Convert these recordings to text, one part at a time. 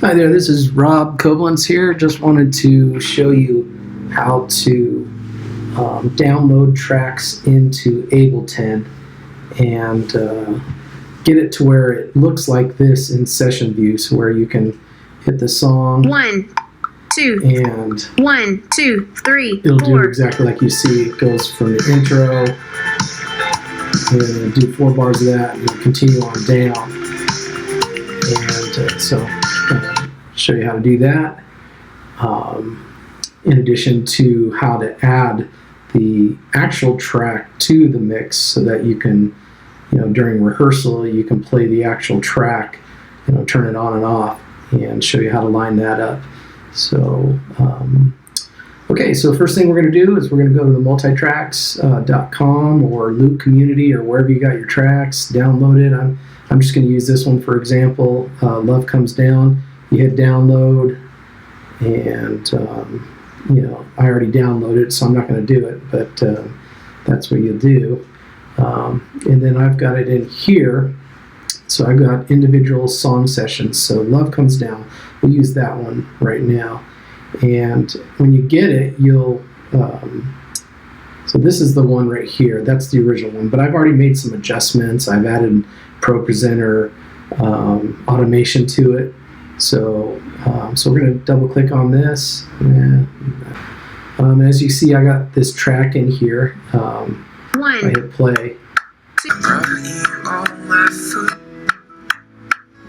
Hi there, this is Rob Koblenz here. Just wanted to show you how to download tracks into Ableton and get it to where it looks like this in session view, so where you can hit the song 1, 2, and 1, 2, 3, it'll 4. do exactly like you see. It goes from the intro and do 4 bars of that and continue on down. And so show you how to do that, in addition to how to add the actual track to the mix so that you can, during rehearsal, you can play the actual track, turn it on and off, and show you how to line that up. So, okay, so first thing we're going to do is we're going to go to the multitracks.com or Loop Community or wherever you got your tracks, download it. I'm just going to use this one for example. Love Comes Down. You hit download, and I already downloaded it, so I'm not going to do it, but that's what you'll do. And then I've got it in here, so I've got individual song sessions. So Love Comes Down, we'll use that one right now. And when you get it, you'll so this is the one right here. That's the original one, but I've already made some adjustments. I've added Pro Presenter automation to it. So, so we're going to double click on this. As you see, I got this track in here. I hit play.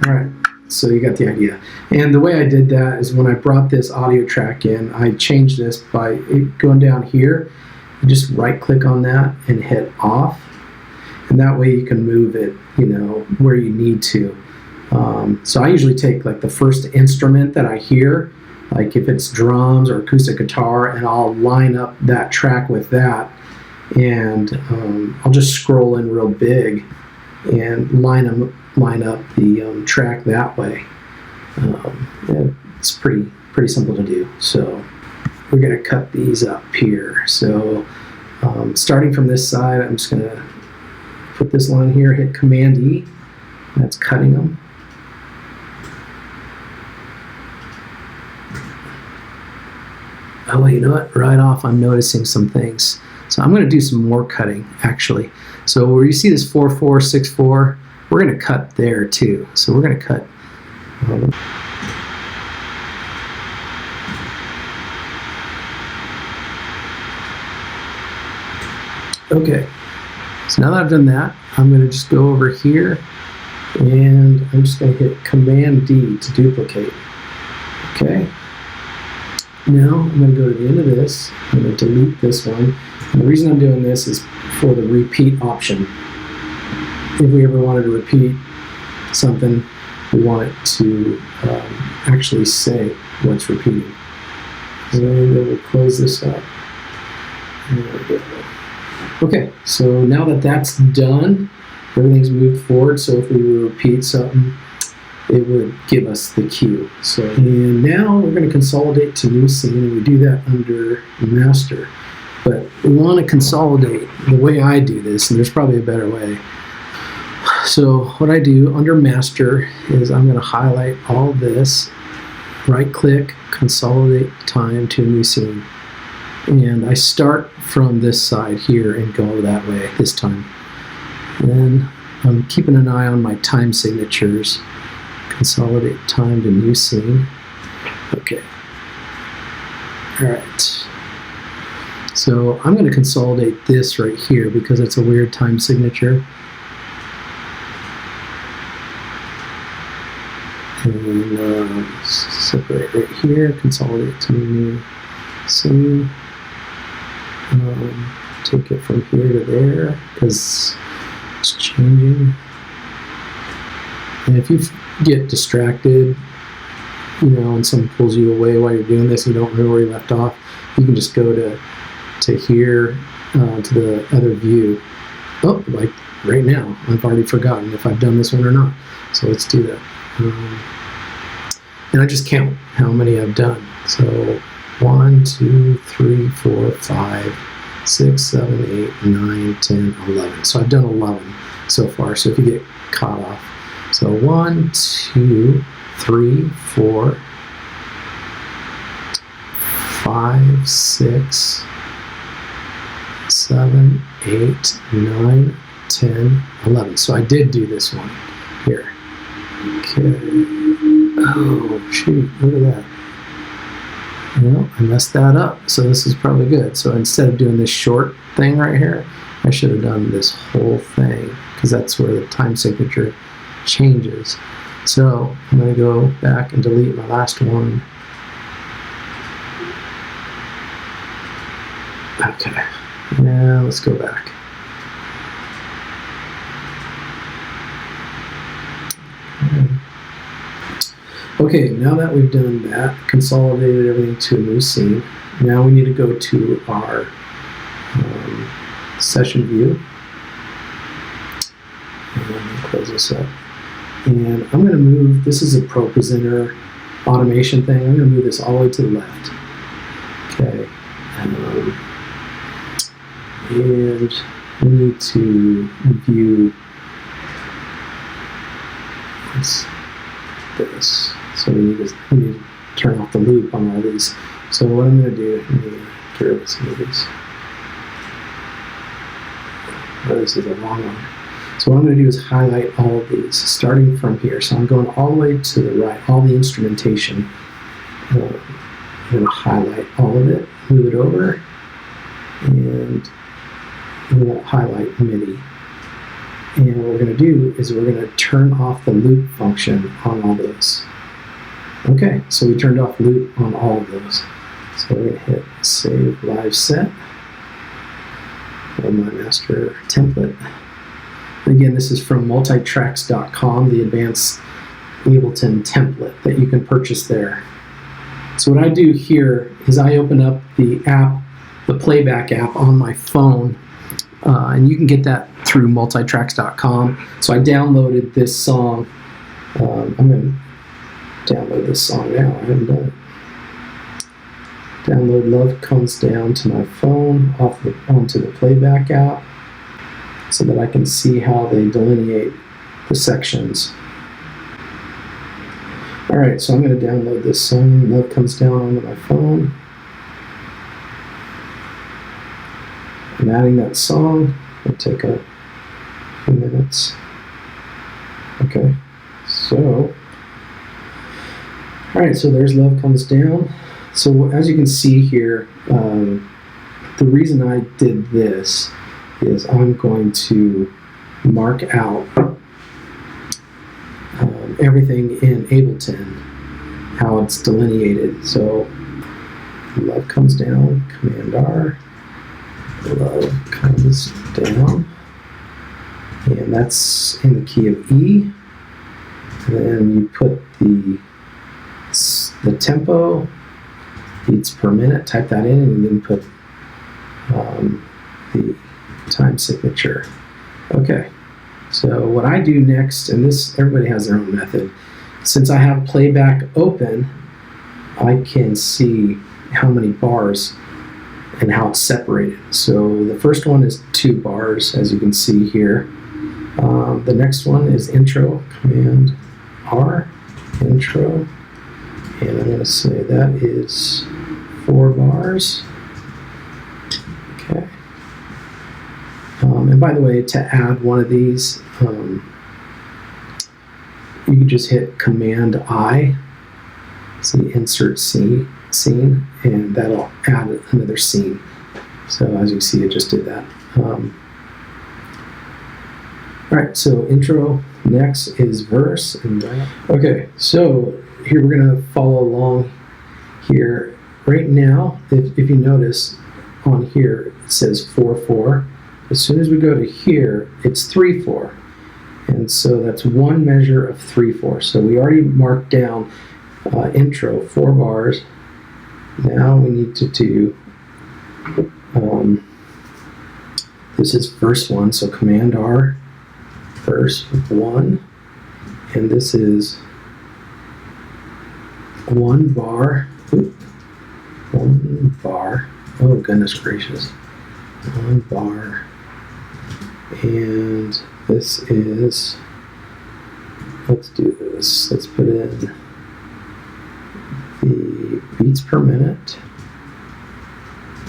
All right, so you got the idea. And the way I did that is when I brought this audio track in, I changed this by going down here. You just right click on that and hit off. And that way you can move it, where you need to. So I usually take like the first instrument that I hear, like if it's drums or acoustic guitar, and I'll line up that track with that, and I'll just scroll in real big and line up the track that way. It's pretty simple to do. So we're going to cut these up here. So starting from this side, I'm just going to put this line here, hit Command E, that's cutting them. Oh, you know what? Right off, I'm noticing some things. So I'm going to do some more cutting, actually. So where you see this 4/4, 6/4, we're going to cut there too. So we're going to cut. Okay. So now that I've done that, I'm going to just go over here, and I'm just going to hit Command D to duplicate. Okay. Now I'm going to go to the end of this. I'm going to delete this one. And the reason I'm doing this is for the repeat option. If we ever wanted to repeat something, we want it to actually say what's repeating. So we'll close this up. There we go. Okay, so now that that's done, everything's moved forward. So if we were to repeat something, it would give us the cue. So, and now we're going to consolidate to new scene, and we do that under master. But we want to consolidate the way I do this, and there's probably a better way. So what I do under master is I'm going to highlight all this, right click, consolidate time to a new scene. And I start from this side here and go that way this time. And then I'm keeping an eye on my time signatures. Consolidate time to new scene. Okay. All right. So I'm going to consolidate this right here because it's a weird time signature. And separate right here. Consolidate to new scene. Take it from here to there because it's changing. And if you get distracted, and someone pulls you away while you're doing this, and you don't remember where you left off, you can just go to here, to the other view. Oh, like right now, I've already forgotten if I've done this one or not. So let's do that. And I just count how many I've done. So 1, 2, 3, 4, 5, 6, 7, 8, 9, 10, 11. So I've done 11 so far. So if you get caught off. So 1, 2, 3, 4, 5, 6, 7, 8, 9, 10, 11. So I did do this one here. Okay. Oh, shoot, look at that. Well, I messed that up, so this is probably good. So instead of doing this short thing right here, I should have done this whole thing, because that's where the time signature changes. So I'm going to go back and delete my last one. Okay, now let's go back. Okay, now that we've done that, consolidated everything to a new scene, now we need to go to our session view. And let me close this up. And I'm going to move, this is a Pro Presenter automation thing, I'm going to move this all the way to the left. Okay. And we need to view this. So we need to turn off the loop on all these. So what I'm going to do, let me get rid of some of these. Oh, this is the wrong one. So what I'm going to do is highlight all of these, starting from here. So I'm going all the way to the right, all the instrumentation. I'm going to highlight all of it, move it over, and we won't highlight MIDI. And what we're going to do is we're going to turn off the loop function on all those. Okay, so we turned off loop on all of those. So we're going to hit Save Live Set on my master template. And again, this is from multitracks.com, the advanced Ableton template that you can purchase there. So what I do here is I open up the app, the Playback app on my phone, and you can get that through multitracks.com. So I downloaded this song. I'm going to download this song now. I haven't done it. Download Love Comes Down to my phone onto the Playback app so that I can see how they delineate the sections. All right, so I'm going to download this song, Love Comes Down, onto my phone. I'm adding that song. It'll take a few minutes. Okay, so, all right, so there's Love Comes Down. So as you can see here, the reason I did this is I'm going to mark out everything in Ableton, how it's delineated. So Love Comes Down, Command R, Love Comes Down, and that's in the key of E. Then you put the tempo, beats per minute, type that in, and then put the time signature. Okay, so what I do next, and this, everybody has their own method. Since I have Playback open, I can see how many bars and how it's separated. So the first one is 2 bars, as you can see here. The next one is intro, Command R, intro, and I'm going to say that is 4 bars. Okay. And by the way, to add one of these, you can just hit Command I, see insert scene, and that'll add another scene. So as you see, it just did that. All right, so intro, next is verse. Okay, so here we're going to follow along here. Right now, if you notice on here, it says 4/4. As soon as we go to here, it's 3/4. And so that's one measure of 3/4. So we already marked down intro, 4 bars. Now we need to do, this is verse 1, so Command R, verse 1. And this is 1 bar, 1 bar, oh goodness gracious, 1 bar. And this is, let's do this, let's put in the beats per minute.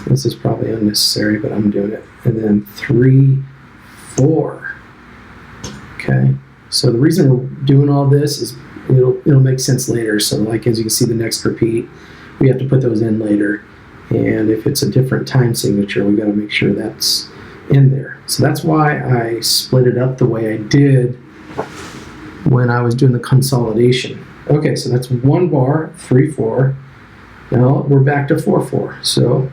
This is probably unnecessary, but I'm doing it. And then 3, 4. Okay. So the reason we're doing all this is it'll make sense later. So like as you can see, the next repeat, we have to put those in later. And if it's a different time signature, we got to make sure that's in there. So that's why I split it up the way I did when I was doing the consolidation. Okay, so that's 1 bar, 3, 4. Now we're back to 4, 4. So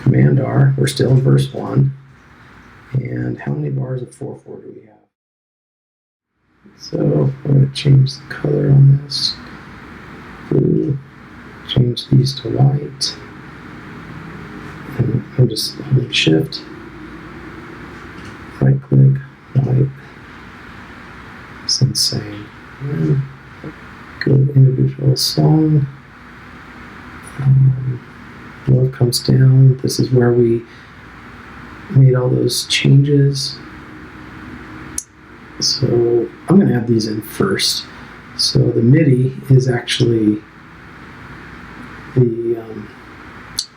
Command R, we're still in verse 1. And how many bars of 4, 4 do we have? So I'm going to change the color on this. Blue. Change these to white. And I'm just holding Shift. Right click, white. It's insane. And go to individual song. Love comes down. This is where we made all those changes. So I'm going to add these in first. So the MIDI is actually the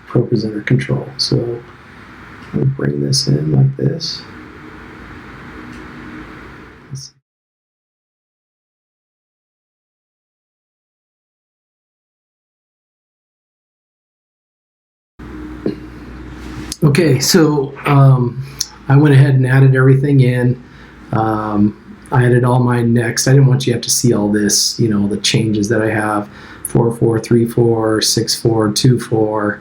Pro Presenter control. So we'll bring this in like this. Okay, so I went ahead and added everything in. I added all my next. I didn't want you to have to see all this, you know, the changes that I have. 4, 4, 3, 4, 6, 4, 2, 4.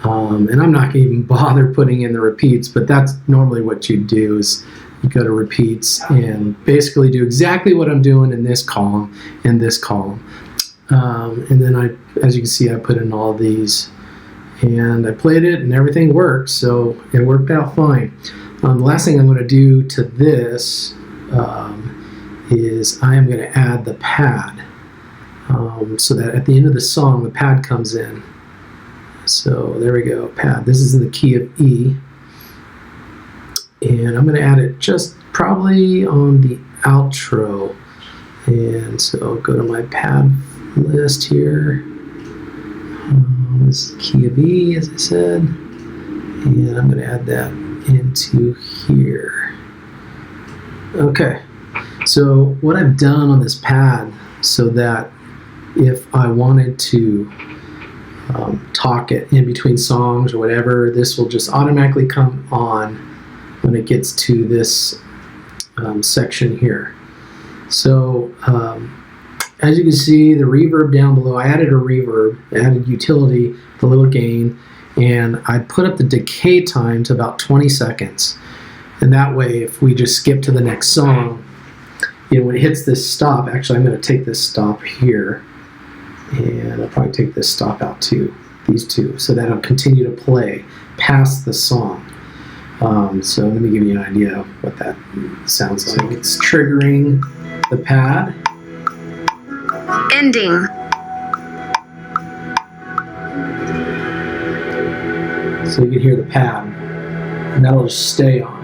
And I'm not going to even bother putting in the repeats, but that's normally what you do is you go to repeats and basically do exactly what I'm doing in this column and this column. And then as you can see, I put in all these. And I played it and everything worked, so it worked out fine. The last thing I'm going to do to this is I am going to add the pad so that at the end of the song the pad comes in. So there we go, pad. This is in the key of E. And I'm going to add it just probably on the outro. And so go to my pad list here. This is key of E, as I said, and I'm going to add that into here. Okay, so what I've done on this pad, so that if I wanted to talk it in between songs or whatever, this will just automatically come on when it gets to this section here. So as you can see, the reverb down below, I added a reverb, I added utility, the little gain, and I put up the decay time to about 20 seconds. And that way, if we just skip to the next song, you know, when it hits this stop, actually I'm going to take this stop here, and I'll probably take this stop out too, these two, so that it'll continue to play past the song. So let me give you an idea of what that sounds like. It's triggering the pad. Ending. So you can hear the pad, and that'll just stay on.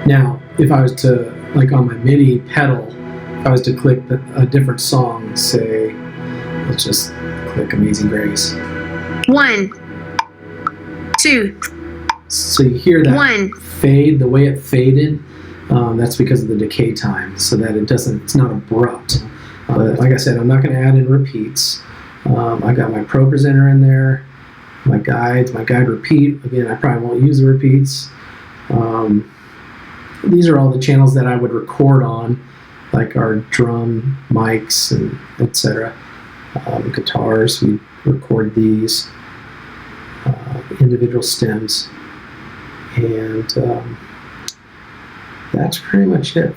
Now, if I was to, like on my MIDI pedal, if I was to click a different song, say, let's just click Amazing Grace. 1, 2. So you hear that 1. Fade, the way it faded, that's because of the decay time, so that it's not abrupt. But like I said, I'm not going to add in repeats. I got my Pro Presenter in there, my guide repeat. Again, I probably won't use the repeats. These are all the channels that I would record on, like our drum mics and etc. Guitars, we record these individual stems, and that's pretty much it.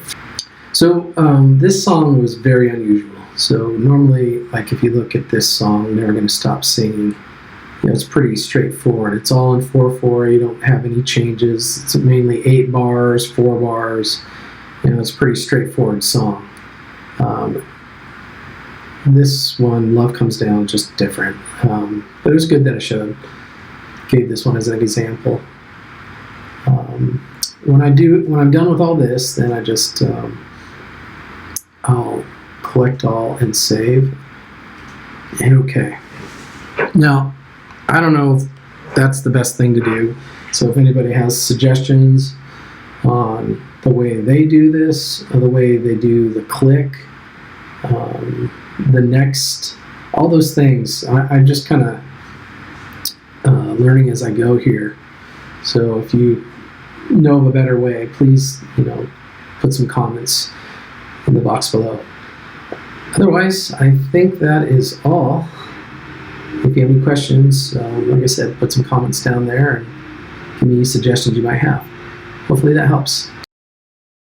So this song was very unusual. So normally, like if you look at this song, Never Gonna Stop Singing, you know, it's pretty straightforward. It's all in 4/4. You don't have any changes. It's mainly 8 bars, 4 bars. You know, it's a pretty straightforward song. This one, Love Comes Down, just different. But it was good that I gave this one as an example. When I'm done with all this, then I just I'll collect all and save. Okay. Now, I don't know if that's the best thing to do. So if anybody has suggestions on the way they do this, or the way they do the click, the next, all those things, I'm just kind of learning as I go here. So if you know of a better way, please, put some comments in the box below. Otherwise, I think that is all. If you have any questions, like I said, put some comments down there and give me any suggestions you might have. Hopefully that helps.